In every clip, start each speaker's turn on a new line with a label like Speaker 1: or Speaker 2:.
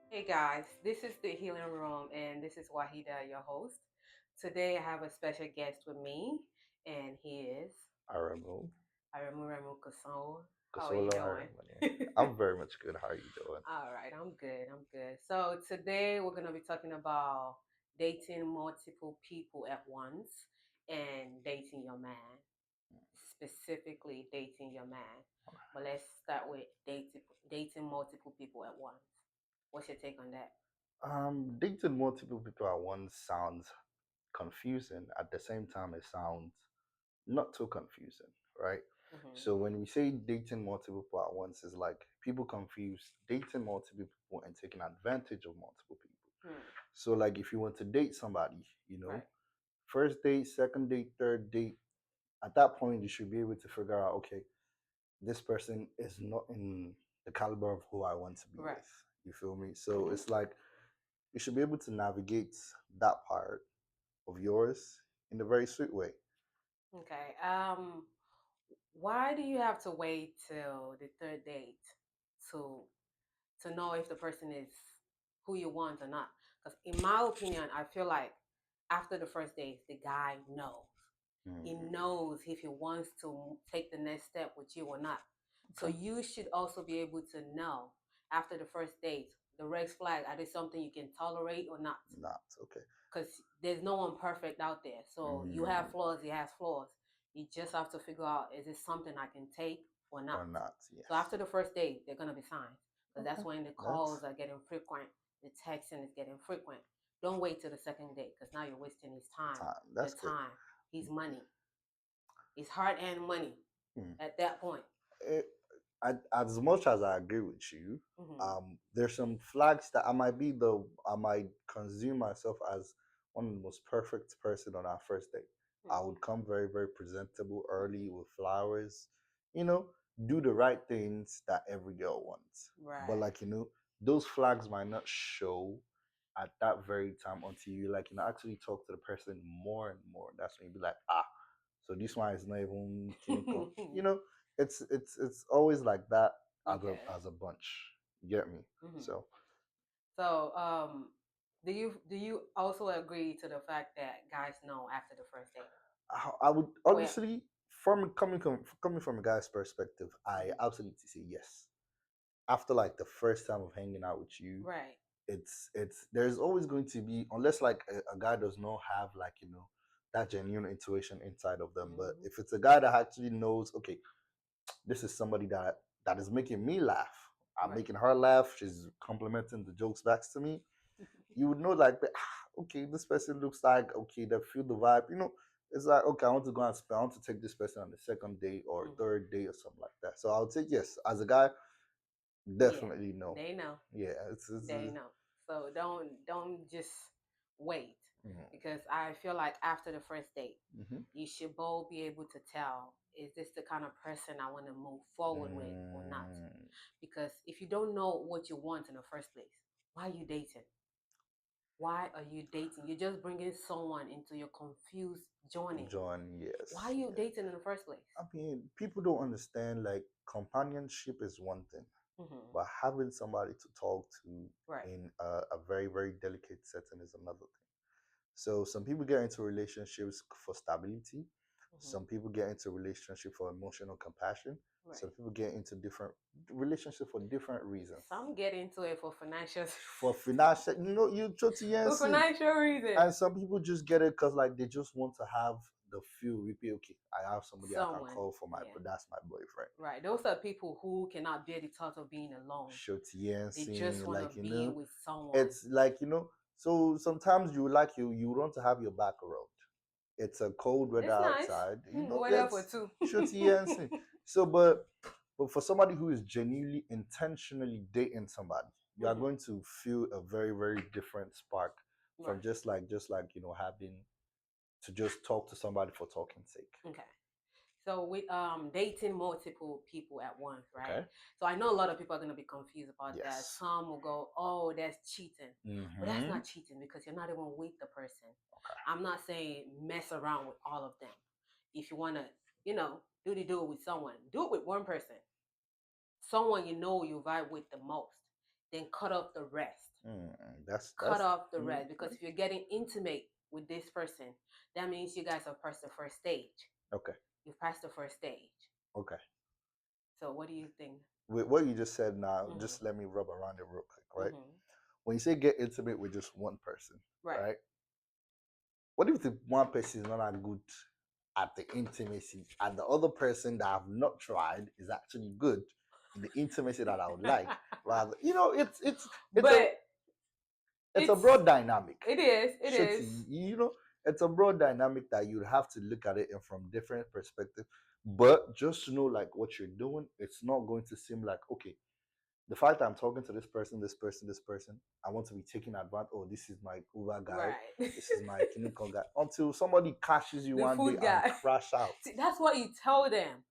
Speaker 1: Hey guys, this is the Healing Room, and this is Wahida, your host. Today I have a special guest with me, and he is
Speaker 2: Aramu.
Speaker 1: Aremu Kasong. How are you
Speaker 2: Kasolo
Speaker 1: doing?
Speaker 2: Haramani. I'm very much good. How are you doing?
Speaker 1: All right, I'm good. I'm good. So today we're gonna be talking about dating multiple people at once and dating your man, specifically dating your man. But let's start with dating multiple people at once. What's your take on that?
Speaker 2: Dating multiple people at once sounds confusing. At the same time, it sounds not too confusing, right?
Speaker 1: Hmm.
Speaker 2: So when we say dating multiple people at once, is like people confuse dating multiple people and taking advantage of multiple people.
Speaker 1: Hmm.
Speaker 2: So like if you want to date somebody,
Speaker 1: Right.
Speaker 2: first date, second date, third date, at that point you should be able to figure out, okay, this person is not in the caliber of who I want to be
Speaker 1: Right.
Speaker 2: with. You feel me? So
Speaker 1: Hmm.
Speaker 2: it's like you should be able to navigate that part of yours in a very sweet way.
Speaker 1: Okay. Why do you have to wait till the third date to to know if the person is who you want or not? Because in my opinion, I feel like after the first date, the guy knows. He
Speaker 2: Mm,
Speaker 1: knows if he wants to take the next step with you or not. So
Speaker 2: okay,
Speaker 1: you should also be able to know after the first date the red flag. Are they something you can tolerate or not?
Speaker 2: not okay.
Speaker 1: Because there's no one perfect out there. So you have
Speaker 2: Mm,
Speaker 1: flaws, he has flaws. You just have to figure out, is this something I can take or not?
Speaker 2: or not?
Speaker 1: So
Speaker 2: Yes.
Speaker 1: after the first date, they're gonna be signs. Because that's
Speaker 2: Okay,
Speaker 1: when the
Speaker 2: that's
Speaker 1: calls are getting frequent, the texting is getting frequent. Don't wait till the second date because now you're wasting his time,
Speaker 2: time.
Speaker 1: your
Speaker 2: That's good.
Speaker 1: time, his money, his hard earned money
Speaker 2: Mm.
Speaker 1: at that point.
Speaker 2: It, as much as I agree with you,
Speaker 1: Hmm.
Speaker 2: there's some flags that I might consume myself as one of the most perfect person on our first date. I would come very, very presentable early with flowers, you know, do the right things that every girl wants. But
Speaker 1: Right.
Speaker 2: like, those flags might not show at that very time until you like, actually talk to the person more and more. That's when you be like, ah, so this one is not even kiniko. It's always like that as a
Speaker 1: Okay.
Speaker 2: as a bunch. You get me?
Speaker 1: Hmm.
Speaker 2: So
Speaker 1: So, do you also agree to the fact that guys know after the first date?
Speaker 2: I would
Speaker 1: Well,
Speaker 2: honestly, from coming from a guy's perspective, I
Speaker 1: mhm.
Speaker 2: absolutely say yes. After like the first time of hanging out with you,
Speaker 1: Right.
Speaker 2: it's there's always going to be, unless like a guy does not have like that genuine intuition inside of them. But
Speaker 1: Hmm.
Speaker 2: if it's a guy that actually knows, okay, this is somebody that is making me laugh. I'm
Speaker 1: Right.
Speaker 2: making her laugh. She's complimenting the jokes back to me. You would know, like, okay, this person looks like okay. They feel the vibe. It's like okay, I want to go and spend. I want to take this person on the second day or
Speaker 1: Hmm.
Speaker 2: third day or something like that. So I would say yes. As a guy,
Speaker 1: Yeah,
Speaker 2: definitely no.
Speaker 1: they know.
Speaker 2: Yeah, it's
Speaker 1: They know. So don't just wait
Speaker 2: mm-hmm.
Speaker 1: because I feel like after the first date,
Speaker 2: Mm-hmm.
Speaker 1: you should both be able to tell, is this the kind of person I want to move forward with or not?
Speaker 2: Mm,
Speaker 1: Because if you don't know what you want in the first place, why are you dating? Why are you dating? You're just bringing someone into your confused journey.
Speaker 2: John,
Speaker 1: Why are
Speaker 2: yes,
Speaker 1: you
Speaker 2: yeah.
Speaker 1: dating in the first place?
Speaker 2: I mean, people don't understand like companionship is one thing,
Speaker 1: Hmm.
Speaker 2: but having somebody to talk to
Speaker 1: Right.
Speaker 2: in a very, very delicate setting is another thing. So some people get into relationships for stability.
Speaker 1: Hmm.
Speaker 2: Some people get into relationship for emotional compassion. Some
Speaker 1: Right.
Speaker 2: people get into different relationships for different reasons.
Speaker 1: Some get into it for financial
Speaker 2: For financial, you
Speaker 1: for
Speaker 2: see,
Speaker 1: financial reasons.
Speaker 2: and some people just get it because like they just want to have the feel. Repeat, okay, I have somebody I can
Speaker 1: Someone,
Speaker 2: call for my,
Speaker 1: yeah,
Speaker 2: that's my boyfriend.
Speaker 1: right. Those are people who cannot bear the thought of being alone. They just
Speaker 2: Shotiensin,
Speaker 1: want to
Speaker 2: like
Speaker 1: be with someone.
Speaker 2: it's like so sometimes you want to have your back around. It's a cold weather
Speaker 1: It's nice.
Speaker 2: outside,
Speaker 1: Weather for
Speaker 2: it's
Speaker 1: two.
Speaker 2: shotiensin. So but for somebody who is genuinely intentionally dating somebody, you are
Speaker 1: Hmm.
Speaker 2: going to feel a very, very different spark from
Speaker 1: Right.
Speaker 2: just like having to just talk to somebody for talking's sake.
Speaker 1: Okay. So with dating multiple people at once, right?
Speaker 2: Okay.
Speaker 1: So I know a lot of people are gonna be confused about that.
Speaker 2: Yes.
Speaker 1: Some will go, "Oh, that's cheating," but that's
Speaker 2: Mm-hmm.
Speaker 1: not cheating because you're not even with the person.
Speaker 2: Okay.
Speaker 1: I'm not saying mess around with all of them. If you wanna, do it with someone, do it with one person, someone you know you vibe with the most. then cut off the rest.
Speaker 2: That's
Speaker 1: Cut off the rest, because if you're getting intimate with this person, that means you guys have passed the first stage.
Speaker 2: okay.
Speaker 1: You've passed the first stage.
Speaker 2: Okay.
Speaker 1: So what do you think?
Speaker 2: With what you just said now,
Speaker 1: Mhm.
Speaker 2: just let me rub around it real quick, right?
Speaker 1: Mhm.
Speaker 2: When you say get intimate with just one person,
Speaker 1: Right.
Speaker 2: right? What if the one person is not that good at the intimacy, and the other person that I've not tried is actually good in the intimacy that I would like? Rather,
Speaker 1: But
Speaker 2: it's a
Speaker 1: it's
Speaker 2: broad dynamic.
Speaker 1: it is
Speaker 2: Shitty, it's a broad dynamic that you'd have to look at it in from different perspectives. But just to know like what you're doing, it's not going to seem like okay. The fact that I'm talking to this person, I want to be taking advantage. Oh, this is my Uber guy.
Speaker 1: right.
Speaker 2: This is my Kiniko guy. Until somebody catches you
Speaker 1: The
Speaker 2: one day
Speaker 1: food guy.
Speaker 2: and crash out.
Speaker 1: See, that's what you tell them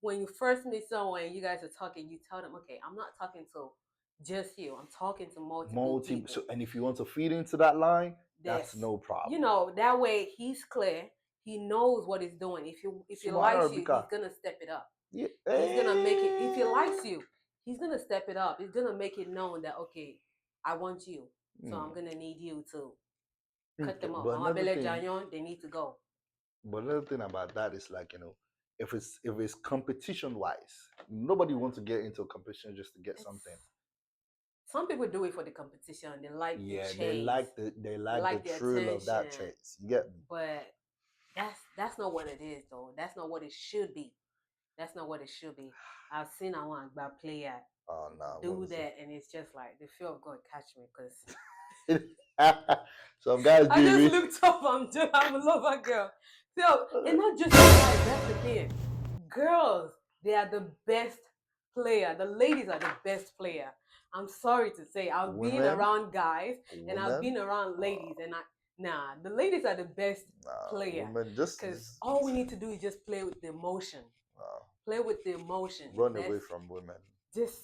Speaker 1: when you first meet someone and you guys are talking. You tell them, okay, I'm not talking to just you. I'm talking to multiple people.
Speaker 2: So, and if you want to feed into that line, that's
Speaker 1: Yes.
Speaker 2: no problem.
Speaker 1: You know, that way he's clear. He knows what he's doing. If he likes you, he's gonna step it up.
Speaker 2: Yeah.
Speaker 1: He's gonna make it. If he likes you, he's gonna step it up. He's gonna make it known that okay, I want you, so I'm gonna need you to cut them off.
Speaker 2: But
Speaker 1: They need to go.
Speaker 2: But another thing about that is like if it's competition wise, nobody wants to get into a competition just to get something.
Speaker 1: Some people do it for the competition. They like the chase.
Speaker 2: They like the thrill of that chase. You get me?
Speaker 1: But that's not what it is though. That's not what it should be. That's not what it should be. I've seen I want to player do that, and it's just like the fear of God catch me because
Speaker 2: some guys.
Speaker 1: I just looked up. I'm a lover girl. So and not just guys. That's the thing. Girls, they are the best player. The ladies are the best player. I'm sorry to say, I've been around guys and I've been around ladies, and the ladies are the best player. Because all we need to do is just play with the emotion. Play with the emotion.
Speaker 2: Run away from women.
Speaker 1: Just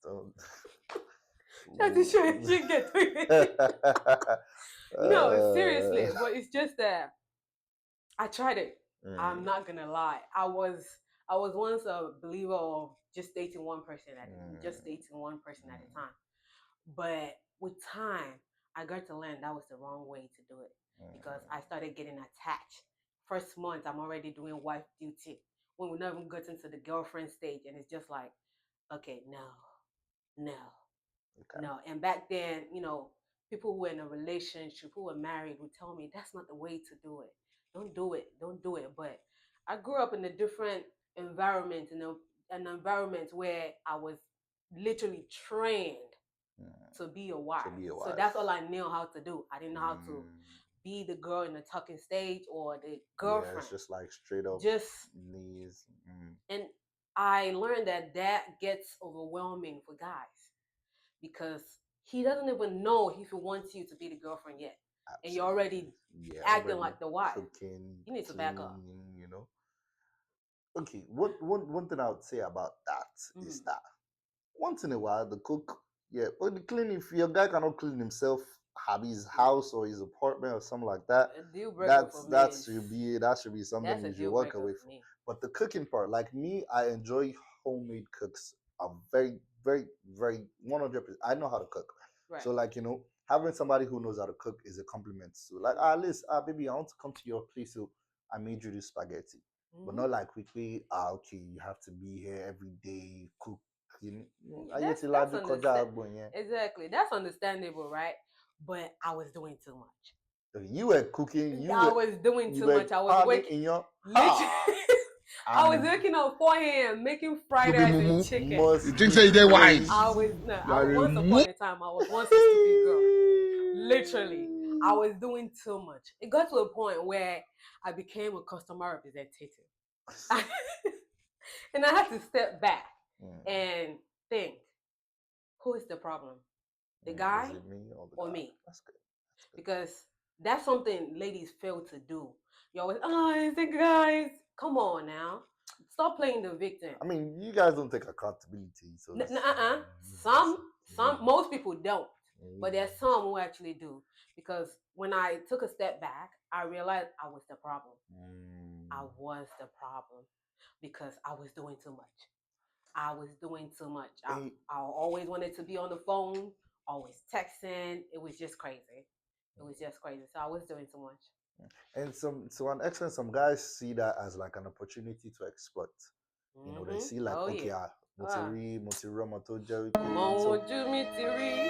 Speaker 2: don't.
Speaker 1: Try to show you she get it. No, seriously, but it's just that I tried it. I'm not gonna lie. I was once a believer of just dating one person at a time. But with time, I got to learn that was the wrong way to do it because I started getting attached. First month, I'm already doing wife duty when we never got into the girlfriend stage, and it's just like, okay, no. And back then, people who were in a relationship, who were married, would tell me that's not the way to do it. Don't do it. But I grew up in a different environment, an environment where I was literally trained to be a wife. So that's all I knew how to do. I didn't know how to be the girl in the talking stage or the girlfriend.
Speaker 2: Yeah, it's just like straight up knees.
Speaker 1: And I learned that gets overwhelming for guys because he doesn't even know if he wants you to be the girlfriend yet. Absolutely. And you're already acting like the wife. You need to back up.
Speaker 2: Okay, one thing I would say about that is that once in a while the cook, but the cleaning, if your guy cannot clean himself, have his house or his apartment or something like that, that should be something you should walk away from. But the cooking part, like me, I enjoy homemade cooks. Are very, very, very 100%. I know how to cook, so like having somebody who knows how to cook is a compliment. So like, Liz, baby, I want to come to your place, so I made you this spaghetti. But not like quickly, okay, you have to be here every day, cook.
Speaker 1: Exactly. That's understandable, right? But I was doing too much.
Speaker 2: You were cooking.
Speaker 1: I was doing too much. I was waking. I was waking up 4 a.m. making fried rice and chicken.
Speaker 3: You think say they wise?
Speaker 1: Once upon a time, I was one stupid girl. Literally, I was doing too much. It got to a point where I became a customer representative. And I had to step back and think, who is the problem? The guy or me? That's good. Because that's something ladies fail to do. You always, it's the guys. Come on now. Stop playing the victim.
Speaker 2: I mean, you guys don't take accountability. So
Speaker 1: most people don't. But there's some who actually do. Because when I took a step back, I realized I was the problem. I was the problem because I was doing too much. I was doing too much.
Speaker 2: Eh,
Speaker 1: I always wanted to be on the phone, always texting. It was just crazy. It was just crazy. So I was doing too much.
Speaker 2: and some to an extent, some guys see that as like an opportunity to exploit. You know, they
Speaker 1: Mm-hmm.
Speaker 2: see like,
Speaker 1: Oh
Speaker 2: okay,
Speaker 1: yeah. Ah.
Speaker 2: Motiri, Moto, Jerry, so
Speaker 1: Moju mitiri.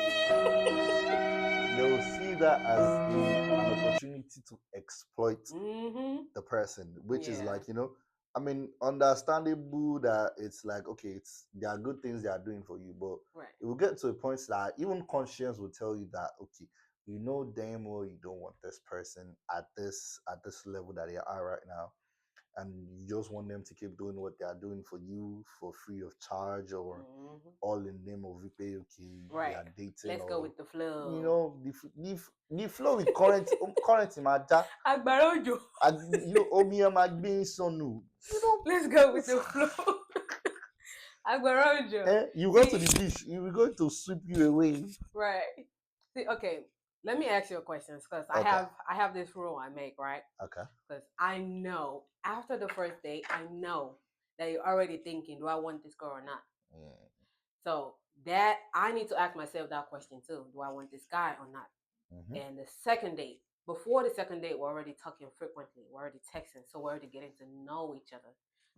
Speaker 2: they will see that as an opportunity to exploit
Speaker 1: Mm-hmm.
Speaker 2: the person, which is
Speaker 1: Yeah.
Speaker 2: like, I mean, understandable that it's like, okay, there are good things they are doing for you, but
Speaker 1: Right.
Speaker 2: it will get to a point that even conscience will tell you that, okay, you know damn well you don't want this person at this level that they are right now, and you just want them to keep doing what they are doing for you for free of charge, or
Speaker 1: Mm-hmm.
Speaker 2: all in the name of okay, they
Speaker 1: Right.
Speaker 2: are dating,
Speaker 1: Let's go
Speaker 2: or
Speaker 1: with the flow.
Speaker 2: the flow with current in my dad.
Speaker 1: Agbára òjò.
Speaker 2: Omi am being sonu.
Speaker 1: Let's go with the flow. Agbára òjò.
Speaker 2: You go to
Speaker 1: See,
Speaker 2: the beach, you will going to sweep you away.
Speaker 1: right. See, okay. Let me ask you a question because
Speaker 2: Okay.
Speaker 1: I have this rule I make, right?
Speaker 2: Okay.
Speaker 1: Because I know after the first date, I know that you're already thinking, do I want this girl or not?
Speaker 2: Mm.
Speaker 1: So that I need to ask myself that question too. Do I want this guy or not?
Speaker 2: Mm-hmm.
Speaker 1: And the second date, before the second date, we're already talking frequently. We're already texting. So we're already getting to know each other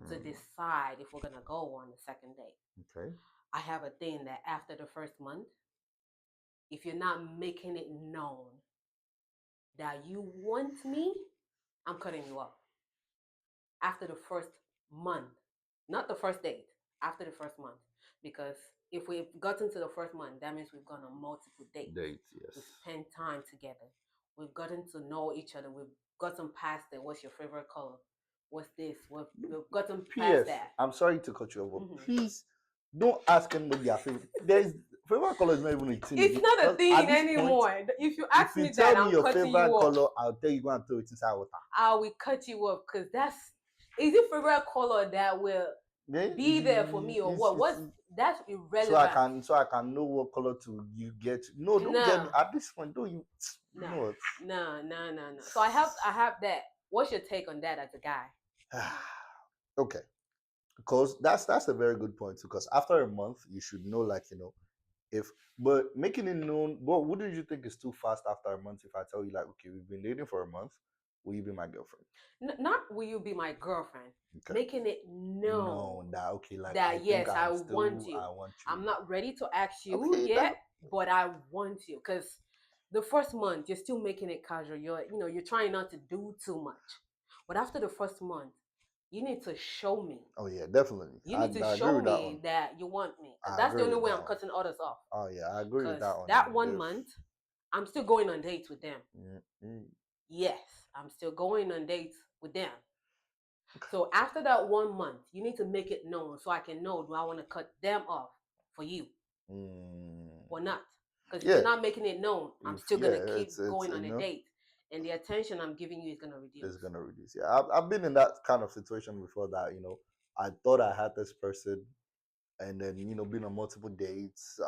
Speaker 1: to decide if we're gonna go on the second date.
Speaker 2: Okay.
Speaker 1: I have a thing that after the first month, if you're not making it known that you want me, I'm cutting you off. After the first month, not the first date, after the first month. Because if we've gotten to the first month, that means we've gone on multiple dates.
Speaker 2: Yes.
Speaker 1: We've spent time together. We've gotten to know each other. We've gotten past it. What's your favorite color? What's this? We've gotten past
Speaker 2: P.S.
Speaker 1: that.
Speaker 2: I'm sorry to cut you off, but
Speaker 1: Mhm.
Speaker 2: please don't ask anybody their favorite. There's favorite color is not even a thing.
Speaker 1: It's not a
Speaker 2: Because
Speaker 1: thing
Speaker 2: at this point,
Speaker 1: anymore. If you ask
Speaker 2: if you
Speaker 1: me
Speaker 2: tell
Speaker 1: that,
Speaker 2: me
Speaker 1: I'm
Speaker 2: your
Speaker 1: cutting you
Speaker 2: favorite
Speaker 1: off.
Speaker 2: color, I'll tell you go and throw it inside water.
Speaker 1: I will cut you off because is it favorite color that will be there for me or what? That's irrelevant.
Speaker 2: So I can know what color to you get. No, don't get me
Speaker 1: No.
Speaker 2: at this point. Don't you?
Speaker 1: No.
Speaker 2: No.
Speaker 1: No. So I have that. What's your take on that as a guy?
Speaker 2: Okay, because that's a very good point. Because after a month, you should know, like but making it known. What wouldn't you think is too fast after a month? If I tell you, like, okay, we've been dating for a month, will you be my girlfriend?
Speaker 1: Not will you be my girlfriend?
Speaker 2: Okay.
Speaker 1: Making it known
Speaker 2: No, that okay, like
Speaker 1: that yes, I
Speaker 2: want you.
Speaker 1: I'm not ready to ask you
Speaker 2: Okay,
Speaker 1: yet, but I want you because the first month you're still making it casual. You're trying not to do too much, but after the first month, you need to show me.
Speaker 2: Oh yeah, definitely.
Speaker 1: You need to
Speaker 2: I agree
Speaker 1: show
Speaker 2: with that
Speaker 1: me
Speaker 2: one.
Speaker 1: that you want me. Because
Speaker 2: I
Speaker 1: that's the
Speaker 2: agree
Speaker 1: only
Speaker 2: with
Speaker 1: way
Speaker 2: that
Speaker 1: I'm
Speaker 2: one.
Speaker 1: cutting others off.
Speaker 2: Oh yeah, I agree with that one.
Speaker 1: That 1 month, I'm still going on dates with them.
Speaker 2: Mm-hmm.
Speaker 1: Yes, I'm still going on dates with them. So after that 1 month, you need to make it known so I can know, do I want to cut them off for you or not? Because if you're not making it known, I'm still gonna keep going on a date, and the attention I'm giving you is gonna reduce.
Speaker 2: It's gonna reduce. Yeah, I've been in that kind of situation before. That I thought I had this person, and then been on multiple dates,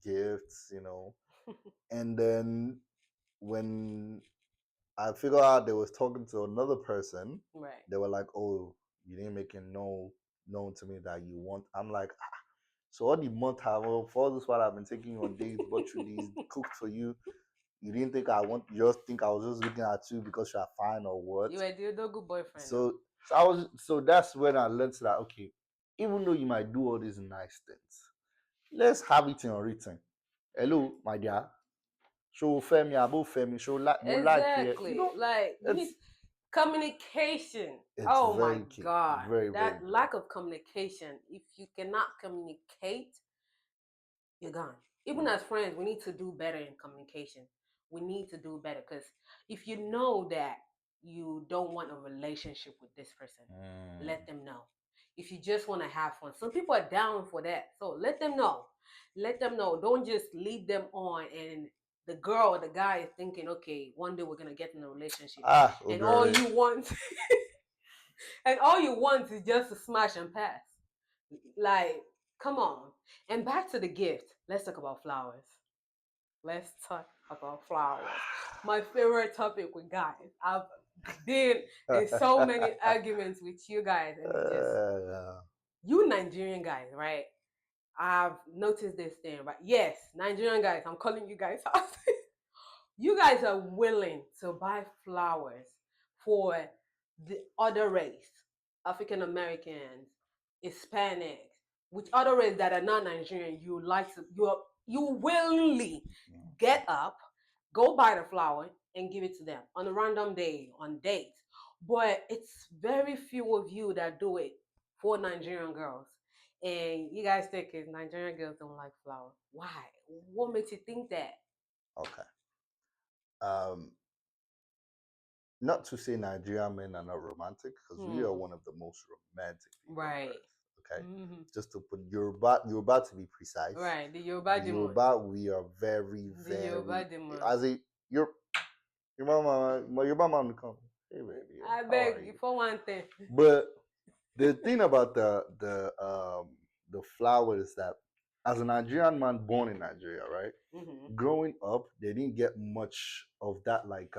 Speaker 2: gifts, and then when I figured out they was talking to another person,
Speaker 1: right?
Speaker 2: They were like, "Oh, you didn't make it known to me that you want." I'm like, so all the month have for all this while I've been taking you on dates, bought you these, cooked for you. You didn't think I want? You just think I was just looking at you because you're fine or what?
Speaker 1: You were the good boyfriend.
Speaker 2: So that's when I learned that okay, even though you might do all these nice things, let's have it in written. Hello, my dear. Show Femi, Abo Femi, show like
Speaker 1: exactly. Like communication. Oh my God. That lack of communication. If you cannot communicate, you're gone. Even as friends, we need to do better in communication. We need to do better because if you know that you don't want a relationship with this person, let them know. If you just want to have fun, some people are down for that. So let them know. Let them know. Don't just lead them on and the girl or the guy is thinking, okay, one day we're gonna get in a relationship. And all you want and all you want is just to smash and pass. Like, come on. And back to the gift. Let's talk about flowers. Let's talk about flowers. My favorite topic with guys. I've been in so many arguments with you guys, and You Nigerian guys, right? I've noticed this thing, right? Yes, Nigerian guys, I'm calling you guys out. You guys are willing to buy flowers for the other race, African Americans, Hispanics, which other race that are not Nigerian, you willingly get up, go buy the flower and give it to them on a random day, on dates. But it's very few of you that do it for Nigerian girls. And you guys think is Nigerian girls don't like flower. Why? What makes you think that?
Speaker 2: Okay. Um, Not to say Nigerian men are not romantic, because we are
Speaker 1: Hmm.
Speaker 2: one of the most romantic people on
Speaker 1: Right.
Speaker 2: earth. Okay,
Speaker 1: Hmm.
Speaker 2: just to put Yoruba to be precise,
Speaker 1: Right. The Yoruba
Speaker 2: the
Speaker 1: demon.
Speaker 2: Yoruba we are very
Speaker 1: The
Speaker 2: very
Speaker 1: Yoruba demon.
Speaker 2: as a your mama my Yoruba mom will come. Hey baby,
Speaker 1: I
Speaker 2: how are
Speaker 1: beg you
Speaker 2: you?
Speaker 1: for one thing.
Speaker 2: But the thing about the flower is that as a Nigerian man born in Nigeria, right?
Speaker 1: Hmm.
Speaker 2: Growing up, they didn't get much of that. Like,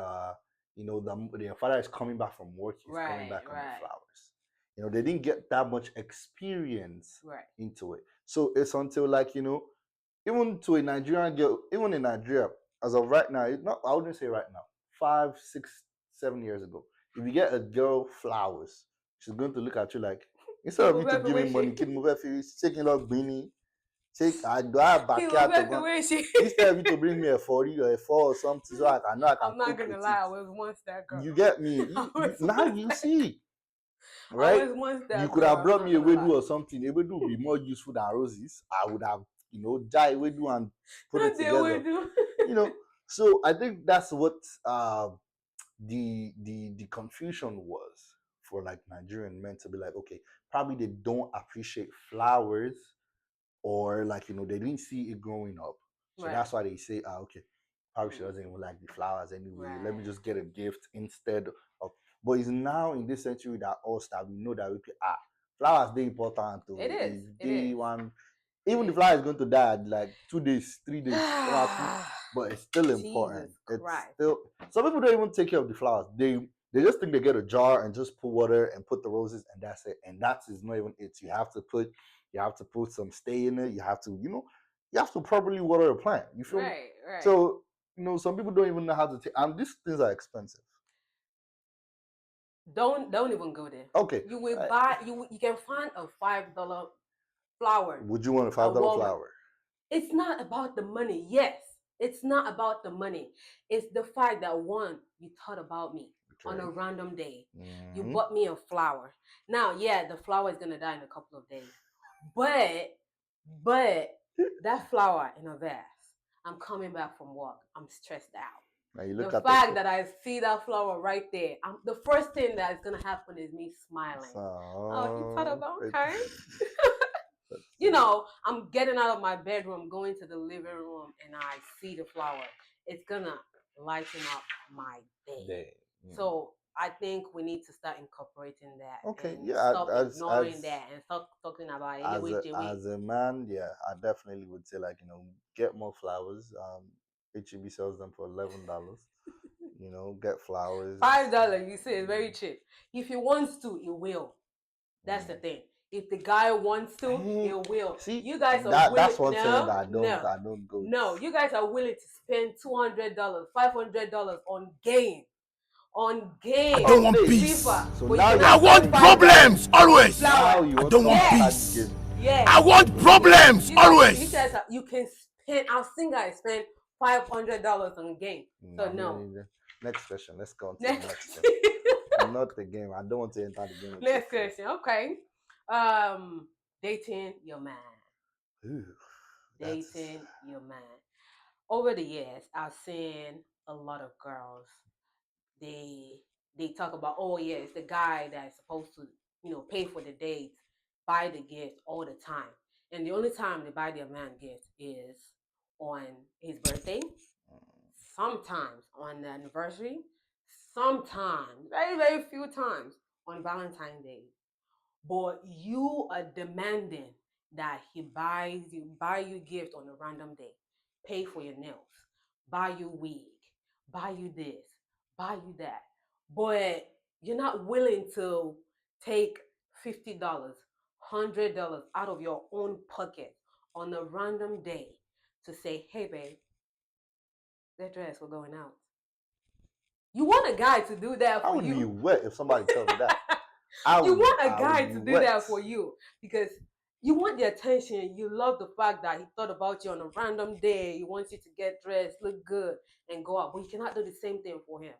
Speaker 2: their father is coming back from work, he's coming
Speaker 1: Right.
Speaker 2: back on the
Speaker 1: Right.
Speaker 2: flowers. They didn't get that much experience
Speaker 1: Right.
Speaker 2: into it. So it's until, like, even to a Nigerian girl, even in Nigeria, as of right now, not I wouldn't say right now, 5, 6, 7 years ago, if you get a girl flowers, she's going to look at you like, instead
Speaker 1: He
Speaker 2: of
Speaker 1: will
Speaker 2: you to
Speaker 1: be
Speaker 2: give me
Speaker 1: wishing.
Speaker 2: money, kid move if he's taking out beanie, take I do have
Speaker 1: He will
Speaker 2: backyard to
Speaker 1: be
Speaker 2: go.
Speaker 1: wishing.
Speaker 2: Instead of you to bring me a 40 or a 4 or something, so I know I can
Speaker 1: I'm not
Speaker 2: cook
Speaker 1: gonna
Speaker 2: with it.
Speaker 1: lie. I was once that girl.
Speaker 2: You get me?
Speaker 1: I was
Speaker 2: Now
Speaker 1: once
Speaker 2: you
Speaker 1: that.
Speaker 2: see,
Speaker 1: I
Speaker 2: right?
Speaker 1: was once
Speaker 2: You
Speaker 1: that
Speaker 2: could
Speaker 1: girl.
Speaker 2: have
Speaker 1: I'm
Speaker 2: brought
Speaker 1: not
Speaker 2: me a
Speaker 1: gonna lie.
Speaker 2: wedu or something. Ewedu would be more useful than roses. I would have, dye wedu and put it
Speaker 1: Not the way
Speaker 2: together.
Speaker 1: do.
Speaker 2: So I think that's what the confusion was for like Nigerian men to be like, okay, probably they don't appreciate flowers, or like they didn't see it growing up, so
Speaker 1: Right.
Speaker 2: that's why they say, okay, probably she
Speaker 1: Mm.
Speaker 2: doesn't even like the flowers anyway. Let me
Speaker 1: Right.
Speaker 2: just get a gift instead of. But it's now in this century that us that we know that flowers they important
Speaker 1: It
Speaker 2: to
Speaker 1: is.
Speaker 2: if
Speaker 1: It
Speaker 2: they
Speaker 1: is.
Speaker 2: one,
Speaker 1: It
Speaker 2: even the
Speaker 1: is.
Speaker 2: flower is going to die at like 2 days, 3 days, but it's still important.
Speaker 1: Jesus
Speaker 2: It's
Speaker 1: Christ.
Speaker 2: still some people don't even take care of the flowers. They just think they get a jar and just put water and put the roses and that's it. And that is not even it. You have to put some stay in it. You have to properly water a plant. You feel me?
Speaker 1: Right. Right.
Speaker 2: So some people don't even know how to take. And these things are expensive.
Speaker 1: Don't even go there.
Speaker 2: Okay,
Speaker 1: You will buy. You can find a $5 flower
Speaker 2: would you want a
Speaker 1: at
Speaker 2: $5
Speaker 1: Walmart.
Speaker 2: flower?
Speaker 1: It's not about the money. Yes, it's not about the money. It's the fact that one, you thought about me on
Speaker 2: Okay.
Speaker 1: a random day. You
Speaker 2: Mhm.
Speaker 1: bought me a flower. Now, yeah, the flower is gonna die in a couple of days, but that flower in a vase. I'm coming back from work. I'm stressed out.
Speaker 2: Now you
Speaker 1: The
Speaker 2: look at
Speaker 1: fact that I see that flower right there, the first thing that is gonna happen is me smiling. Oh, he thought
Speaker 2: so
Speaker 1: about
Speaker 2: it's,
Speaker 1: okay. I'm getting out of my bedroom, going to the living room, and I see the flower. It's gonna lighten up my day.
Speaker 2: day.
Speaker 1: So I think we need to start incorporating that
Speaker 2: Okay,
Speaker 1: and
Speaker 2: yeah,
Speaker 1: stop ignoring
Speaker 2: as
Speaker 1: that and stop talking about it.
Speaker 2: as
Speaker 1: Which
Speaker 2: a
Speaker 1: way?
Speaker 2: as a man, yeah, I definitely would say, like, get more flowers. HEB sells them for $11. Get flowers.
Speaker 1: $5, you say it's very cheap. If he wants to, he will. That's the thing. If the guy wants to, he will.
Speaker 2: See,
Speaker 1: You guys are
Speaker 2: that's
Speaker 1: willing.
Speaker 2: one thing
Speaker 1: No,
Speaker 2: that
Speaker 1: no,
Speaker 2: I don't go with.
Speaker 1: no. You guys are willing to spend $200, $500 on game. On game.
Speaker 3: I don't want
Speaker 2: Okay,
Speaker 3: peace.
Speaker 1: FIFA,
Speaker 2: so
Speaker 1: but you
Speaker 2: now
Speaker 1: cannot
Speaker 2: you're
Speaker 3: I
Speaker 1: spend
Speaker 3: want
Speaker 2: starting the game.
Speaker 3: problems always.
Speaker 2: Now
Speaker 1: flower.
Speaker 2: you
Speaker 3: I
Speaker 2: want
Speaker 3: don't
Speaker 2: to
Speaker 3: want
Speaker 1: Yes,
Speaker 2: start the
Speaker 3: peace.
Speaker 2: game.
Speaker 1: yes.
Speaker 3: I want problems
Speaker 1: You guys,
Speaker 3: always.
Speaker 1: you can spend. I've seen guys spend $500 on game. So no.
Speaker 2: Next question. Let's go on to the
Speaker 1: Next
Speaker 2: next
Speaker 1: question.
Speaker 2: thing. Not the game. I don't want to enter the game with you
Speaker 1: Next
Speaker 2: first.
Speaker 1: question. Okay. Um, dating your man.
Speaker 2: Ooh,
Speaker 1: Dating your man. Over the years, I've seen a lot of girls. They they talk about, oh yeah, it's the guy that's supposed to, pay for the date, buy the gift all the time. And the only time they buy their man gift is on his birthday, sometimes on the anniversary, sometimes, very, very few times on Valentine's Day. But you are demanding that he buy you gift on a random day, pay for your nails, buy you wig, buy you this, buy you that. But you're not willing to take $50, $100 out of your own pocket on a random day to say, "Hey, babe, get dressed. We're going out." You want a guy to do that
Speaker 2: I
Speaker 1: for
Speaker 2: would be
Speaker 1: you.
Speaker 2: wet if somebody told me that.
Speaker 1: You want a
Speaker 2: I would
Speaker 1: guy
Speaker 2: be
Speaker 1: to do that
Speaker 2: wet.
Speaker 1: for you because you want the attention. You love the fact that he thought about you on a random day. He wants you to get dressed, look good, and go out. But you cannot do the same thing for him.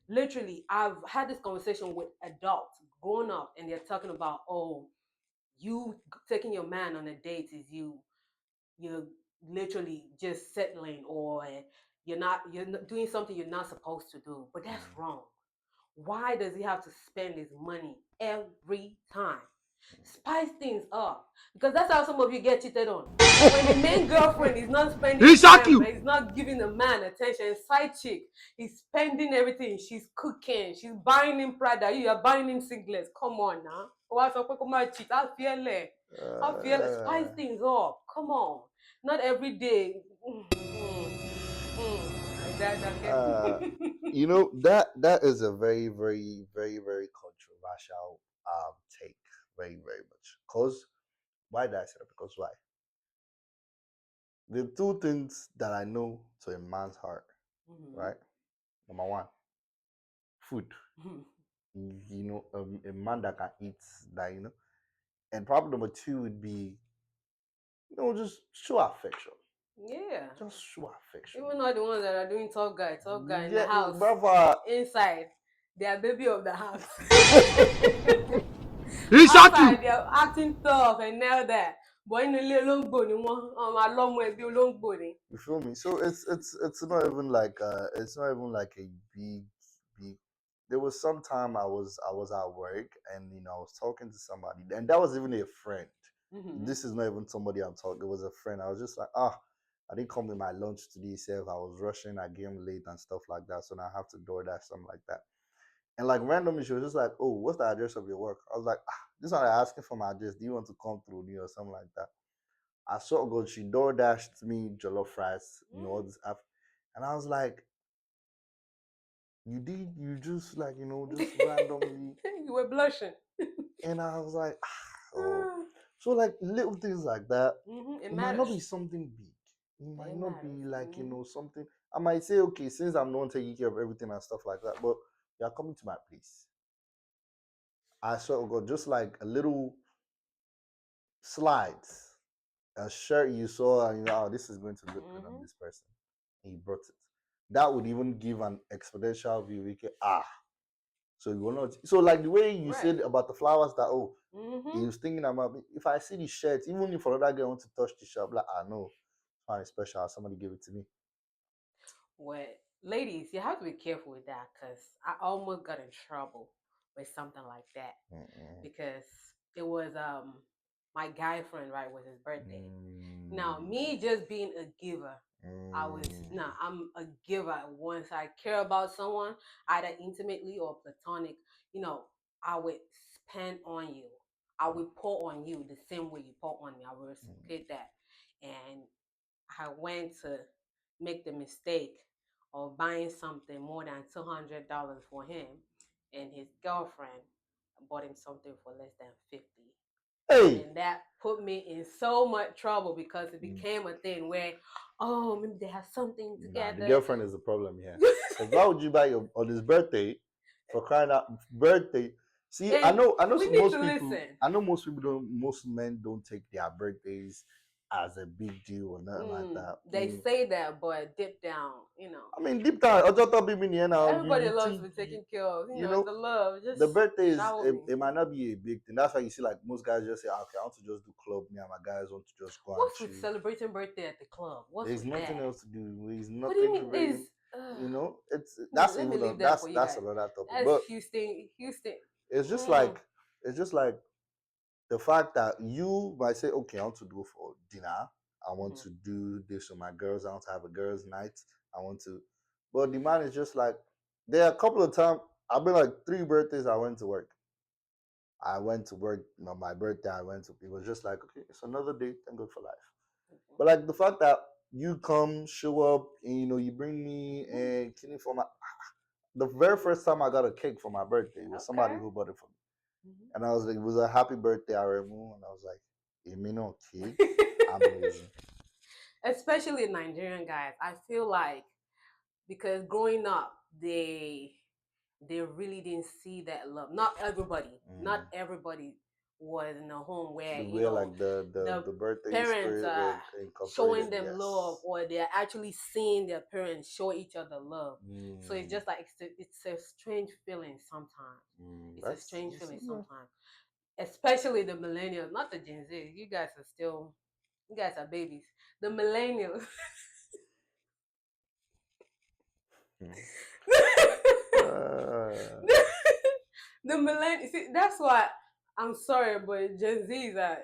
Speaker 1: Literally, I've had this conversation with adults grown up, and they're talking about, oh, you taking your man on a date is you're literally just settling, or you're not doing something you're not supposed to do. But that's wrong. Why does he have to spend his money every time? Spice things up, because that's how some of you get cheated on. When the main girlfriend is not spending time, is not giving the man attention, side chick is spending everything. She's cooking, she's buying him Prada, you are buying him singlets. Come on now. What's up? Come on, cheat. I feel it. Spice things up. Come on. Not every day. Like that, okay?
Speaker 2: You know, that is a very, very, very, very controversial take. Very, very much. Because why did I say that? Because why? The two things that I know to a man's heart, right? Number one, food. You know, a man that can eat that, you know. And problem number two would be, you know, just show affection.
Speaker 1: Yeah.
Speaker 2: Just show affection.
Speaker 1: Even not the ones that are doing tough guy in the
Speaker 2: Yeah,
Speaker 1: house,
Speaker 2: brother.
Speaker 1: inside, they are baby of the house.
Speaker 3: Exactly.
Speaker 1: Outside, they are acting tough and now that. But in the little bony one, a long way, be long bony.
Speaker 2: You feel me? So it's not even like a big. There was some time I was at work, and you know I was talking to somebody, and that was even a friend. This is not even somebody I'm talking. It was a friend. I was just like, I didn't come with my lunch today. Self, I was rushing. I came late and stuff like that. So now I have to DoorDash something like that. And like randomly, she was just like, "Oh, what's the address of your work?" I was like, "This one I asking for my address. Do you want to come through me or something like that?" I saw God, she door dashed me jollof fries, you know, all this app. And I was like, you just like, you know, just randomly.
Speaker 1: You were blushing.
Speaker 2: And I was like, oh. So like little things like that,
Speaker 1: It
Speaker 2: it might not be
Speaker 1: matters.
Speaker 2: something big. It might
Speaker 1: It
Speaker 2: not be
Speaker 1: matters.
Speaker 2: like, you know, something. I might say, okay, since I'm not taking care of everything and stuff like that, but you're coming to my place. I saw God just like a little slides, a shirt you saw, and you know, oh, this is going to look good on this person. And he brought it. That would even give an exponential view. We can, so you will not. So like the way you said about the flowers, that he was thinking about. If I see the shirt, even if another girl wants to touch the shirt, like I know, it's special. Somebody give it to me.
Speaker 1: Well, ladies, you have to be careful with that, because I almost got in trouble with something like that. Because it was my guy friend, right, was his birthday. Now, me just being a giver, I'm a giver. Once I care about someone, either intimately or platonic, you know, I would spend on you. I would pour on you the same way you pour on me. I will reciprocate that. And I went to make the mistake of buying something more than $200 for him, and his girlfriend bought him something for less than 50.
Speaker 2: Hey,
Speaker 1: And that put me in so much trouble, because it became a thing where, oh, maybe they have something together.
Speaker 2: The girlfriend is the problem here. Because why would you buy your on his birthday, for crying out birthday? See,
Speaker 1: And
Speaker 2: I know
Speaker 1: we need
Speaker 2: most
Speaker 1: to
Speaker 2: people.
Speaker 1: listen.
Speaker 2: I know most people don't. Most men don't take their birthdays as a big deal or nothing like that.
Speaker 1: They say that, but deep down, you know.
Speaker 2: I mean, deep down, Ojota baby now.
Speaker 1: Everybody
Speaker 2: You
Speaker 1: loves to
Speaker 2: think,
Speaker 1: be taken care of.
Speaker 2: you know,
Speaker 1: The love. Just
Speaker 2: the birthday is
Speaker 1: shower me.
Speaker 2: it might not be a big thing. That's why you see like most guys just say, okay, I want to just do club. Me and my guys want to just go
Speaker 1: What's
Speaker 2: and
Speaker 1: with
Speaker 2: chill.
Speaker 1: celebrating birthday at the club? What's
Speaker 2: There's
Speaker 1: with
Speaker 2: nothing
Speaker 1: that?
Speaker 2: else to do. There's
Speaker 1: What do you
Speaker 2: nothing
Speaker 1: mean?
Speaker 2: very, you know, it's that's
Speaker 1: Let me
Speaker 2: even
Speaker 1: leave that
Speaker 2: that's
Speaker 1: for you
Speaker 2: that's
Speaker 1: guys.
Speaker 2: another topic.
Speaker 1: That's
Speaker 2: But
Speaker 1: Houston.
Speaker 2: it's just like the fact that you might say, okay, I want to go for dinner. I want to do this with my girls. I want to have a girls' night. I want to, but the man is just like, there are a couple of times I've been like 3 birthdays I went to work. I went to work, you know, my birthday. It was just like, okay, it's another day. Thank God for life. But like the fact that you come, show up, and you know, you bring me and kidney for my. The very first time I got a cake for my birthday was somebody who bought it for me.
Speaker 1: Mhm.
Speaker 2: And I was like, it was a happy birthday, Aremu. And I was like, Emino cake, amazing.
Speaker 1: Especially Nigerian guys, I feel like because growing up, they really didn't see that love. Not everybody was in a home where
Speaker 2: The way like
Speaker 1: the
Speaker 2: the birthday
Speaker 1: parents
Speaker 2: spirit
Speaker 1: are
Speaker 2: were incorporated,
Speaker 1: showing them love,
Speaker 2: yes.
Speaker 1: or they're actually seeing their parents show each other love. So it's
Speaker 2: Mm,
Speaker 1: just like it's a strange feeling sometimes. It's a
Speaker 2: that's,
Speaker 1: strange feeling sometimes, especially the millennials, not the Gen Z. You guys are babies. The millennials.
Speaker 2: uh,
Speaker 1: The millennials. See, that's why I'm sorry, but Gen Zs are.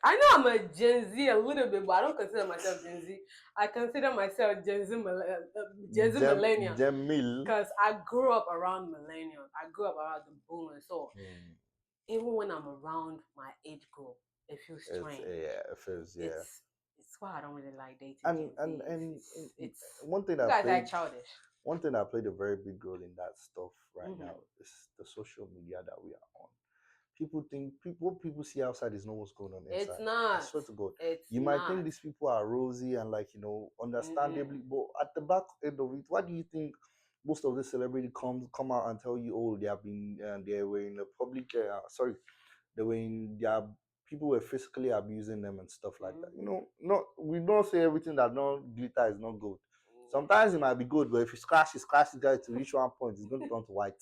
Speaker 1: I know I'm a Gen Z a little bit, but I don't consider myself Gen Z. I consider myself Gen Z millennial
Speaker 2: Jamil.
Speaker 1: because I grew up around millennials. I grew up around the boomers. So
Speaker 2: Mm,
Speaker 1: even when I'm around my age group, it feels
Speaker 2: it's
Speaker 1: strange.
Speaker 2: yeah, it feels yeah.
Speaker 1: It's why I don't really like dating
Speaker 2: And
Speaker 1: Gen
Speaker 2: and
Speaker 1: Zs.
Speaker 2: and, and
Speaker 1: It's
Speaker 2: one thing
Speaker 1: you
Speaker 2: that
Speaker 1: guys are
Speaker 2: played
Speaker 1: childish.
Speaker 2: one thing that played a very big role in that stuff right now
Speaker 1: Hmm.
Speaker 2: is the social media that we are on. People think what people see outside is not what's going on
Speaker 1: It's
Speaker 2: inside. I
Speaker 1: not.
Speaker 2: swear to God.
Speaker 1: It's
Speaker 2: You might think
Speaker 1: not.
Speaker 2: these people are rosy and like,
Speaker 1: Mm-mm.
Speaker 2: understandably, but at the back end of it, what do you think most of the celebrity come out and tell you, oh, they have been they were in the public sorry, they were in their people were physically abusing them and stuff like that.
Speaker 1: Mhm.
Speaker 2: Not we don't say everything that no glitter is not gold. Sometimes it might be good, but if you scratch the guy to reach one point, it's going to turn to white.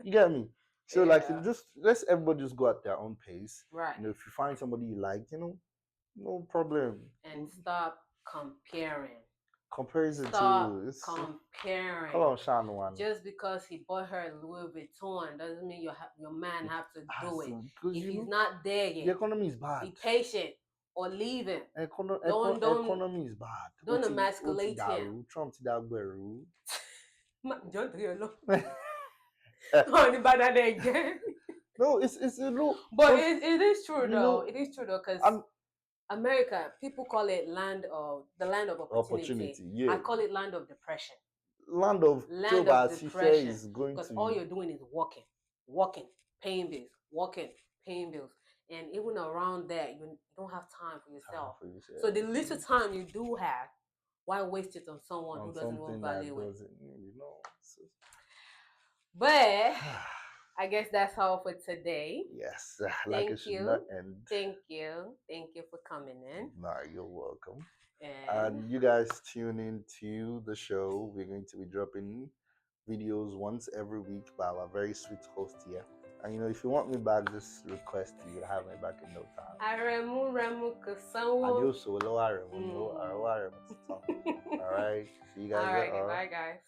Speaker 2: You get me? So like
Speaker 1: Yeah.
Speaker 2: just let's everybody just go at their own pace.
Speaker 1: Right.
Speaker 2: If you find somebody you like, no problem.
Speaker 1: And stop comparing.
Speaker 2: Comparison
Speaker 1: Stop
Speaker 2: too. It's come
Speaker 1: comparing.
Speaker 2: on, Shan one.
Speaker 1: Just because he bought her Louis Vuitton doesn't mean your man have to do it.
Speaker 2: Because
Speaker 1: If he's not there
Speaker 2: the
Speaker 1: yet,
Speaker 2: economy is bad.
Speaker 1: be patient or leave him. Don't
Speaker 2: Economy is bad.
Speaker 1: don't
Speaker 2: Oti
Speaker 1: emasculate him.
Speaker 2: daru, Trump ti dagberu.
Speaker 1: John Triolo. On the banana again.
Speaker 2: No, it's a no.
Speaker 1: But it is true
Speaker 2: You
Speaker 1: though.
Speaker 2: know,
Speaker 1: It is true though, because
Speaker 2: I'm
Speaker 1: America, people call it the land of opportunity.
Speaker 2: opportunity. Yeah,
Speaker 1: I call it land of depression.
Speaker 2: land of
Speaker 1: Land
Speaker 2: Toba
Speaker 1: of
Speaker 2: Sisha
Speaker 1: depression.
Speaker 2: is going
Speaker 1: Because all
Speaker 2: to
Speaker 1: you're doing is working, paying bills, working, paying bills. And even around that, you don't have time for yourself.
Speaker 2: for you.
Speaker 1: So the little time you do have, why waste it on someone who
Speaker 2: On
Speaker 1: doesn't even
Speaker 2: something that
Speaker 1: value it?
Speaker 2: doesn't,
Speaker 1: But I guess that's all for today.
Speaker 2: yes, like it
Speaker 1: Thank
Speaker 2: should not
Speaker 1: you.
Speaker 2: end.
Speaker 1: Thank you. Thank you for coming in.
Speaker 2: No, you're welcome.
Speaker 1: And
Speaker 2: And you guys tune in to the show. We're going to be dropping videos once every week by our very sweet host here. And if you want me back, just request you will have me back in no time.
Speaker 1: Remu
Speaker 2: And you
Speaker 1: Kasanwo.
Speaker 2: also will All right. See you guys
Speaker 1: All right,
Speaker 2: later.
Speaker 1: bye guys.